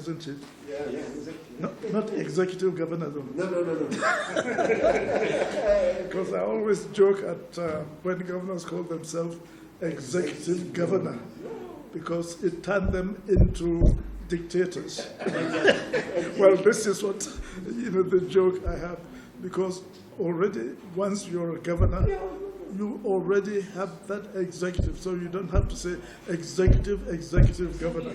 Isn't it? Yeah, exactly. No, not executive governor, though. No. Because I always joke at when governors call themselves executive governor, because it turned them into dictators. Well, this is what, the joke I have, because already once you're a governor, you already have that executive, so you don't have to say executive governor.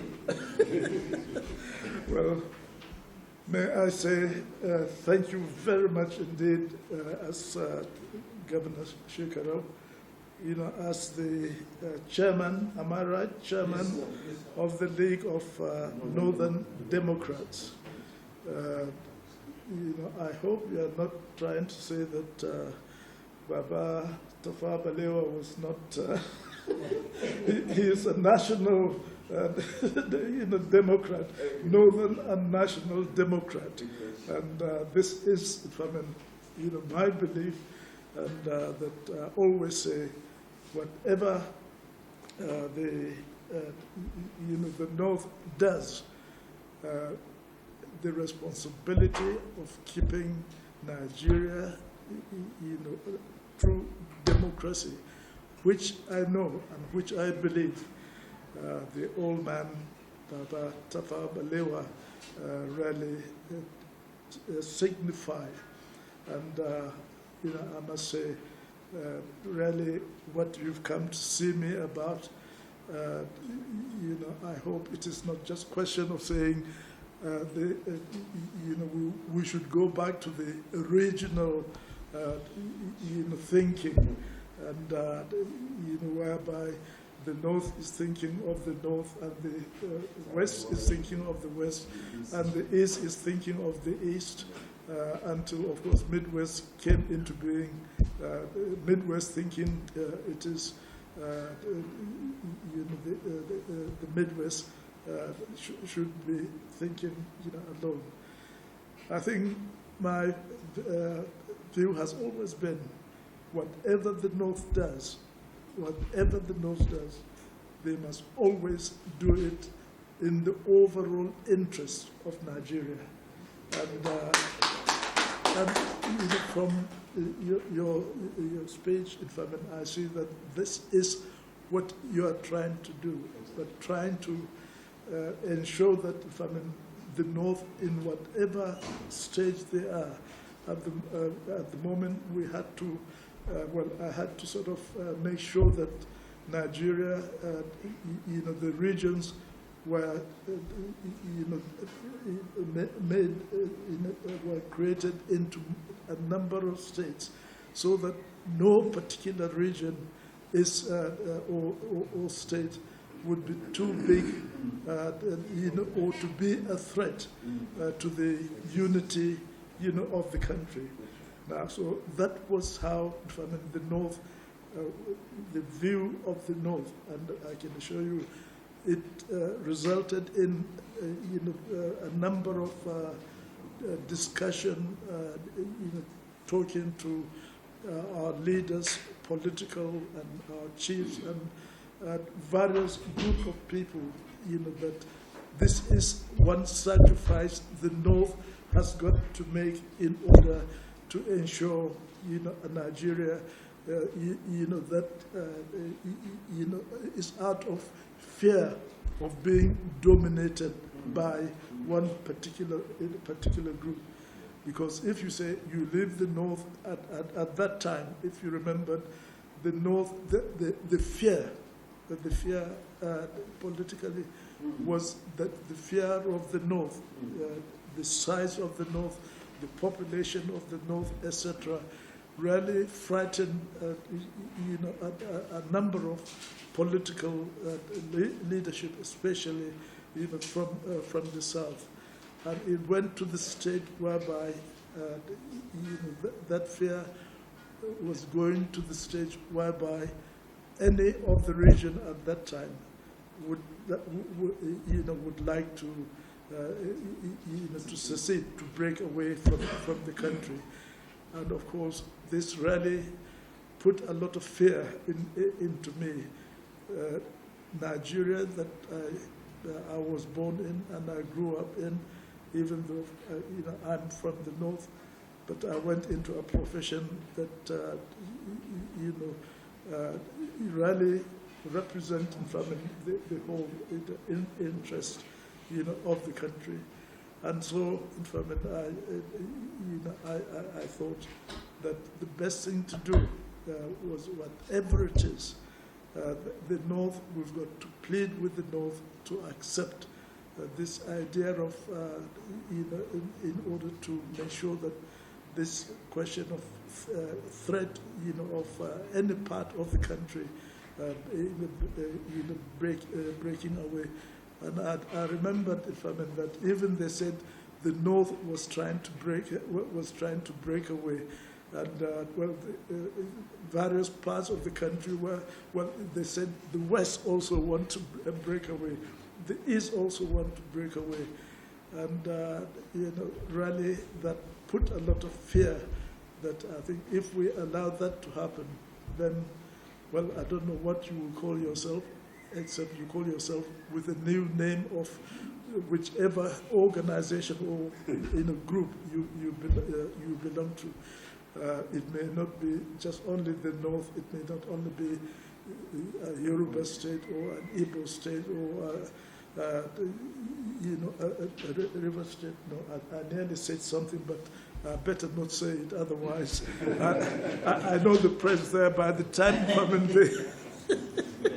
Well, may I say thank you very much indeed as Governor Shekarau, as the chairman, am I right? Chairman of the League of Northern Democrats. I hope you are not trying to say that Baba Tafawa Balewa was not, he is a national Democrat, Northern and National Democrat. And this is, my belief, and that I always say, whatever the North does, the responsibility of keeping Nigeria, through democracy, which I know and which I believe the old man, Baba Tafawa Balewa, really signify. And I must say, really, what you've come to see me about, I hope it is not just a question of saying, we should go back to the original, thinking, and whereby the North is thinking of the North, and the West is thinking of the West, and the East is thinking of the East, until, of course, Midwest came into being. Midwest thinking, it is the Midwest should be thinking alone. I think my view has always been, whatever the North does, they must always do it in the overall interest of Nigeria. And from your speech, I see that this is what you are trying to do, but trying to ensure that the North, in whatever stage they are, at the moment we had to, I had to sort of make sure that Nigeria, the regions were, were created into a number of states, so that no particular region is or state would be too big, or to be a threat to the unity, of the country. Now, so that was how, the North, the view of the North, and I can assure you, it resulted in, a number of discussion, talking to our leaders, political, and our chiefs, and various group of people, that this is one sacrifice the North has got to make in order to ensure, a Nigeria, that, is out of fear of being dominated by one particular group. Because if you say you leave the North at that time, if you remember, the North, the fear politically was that the fear of the North, the size of the North, the population of the North, etc., really frightened a number of political leadership, especially from the South. And it went to the state whereby that fear was going to the stage whereby any of the region at that time would like to to secede, to break away from the country. And of course, this really put a lot of fear into me. Nigeria, that I was born in and I grew up in, even though I'm from the north, but I went into a profession that really representing from the whole interest of the country. And so, in fact, I thought that the best thing to do was, whatever it is, the North, we've got to plead with the North to accept this idea of, in order to make sure that this question of threat, of any part of the country, breaking away. And I remembered, that even they said the North was trying to break away, and various parts of the country were. Well, they said the West also want to break away, the East also want to break away, and really that put a lot of fear. That I think if we allow that to happen, then, well, I don't know what you will call yourself, except you call yourself with a new name of whichever organization or in a group you belong to. It may not be just only the North, it may not only be a Yoruba state or an Igbo state or a river state. No, I nearly said something, but I better not say it, otherwise I know the press there by the time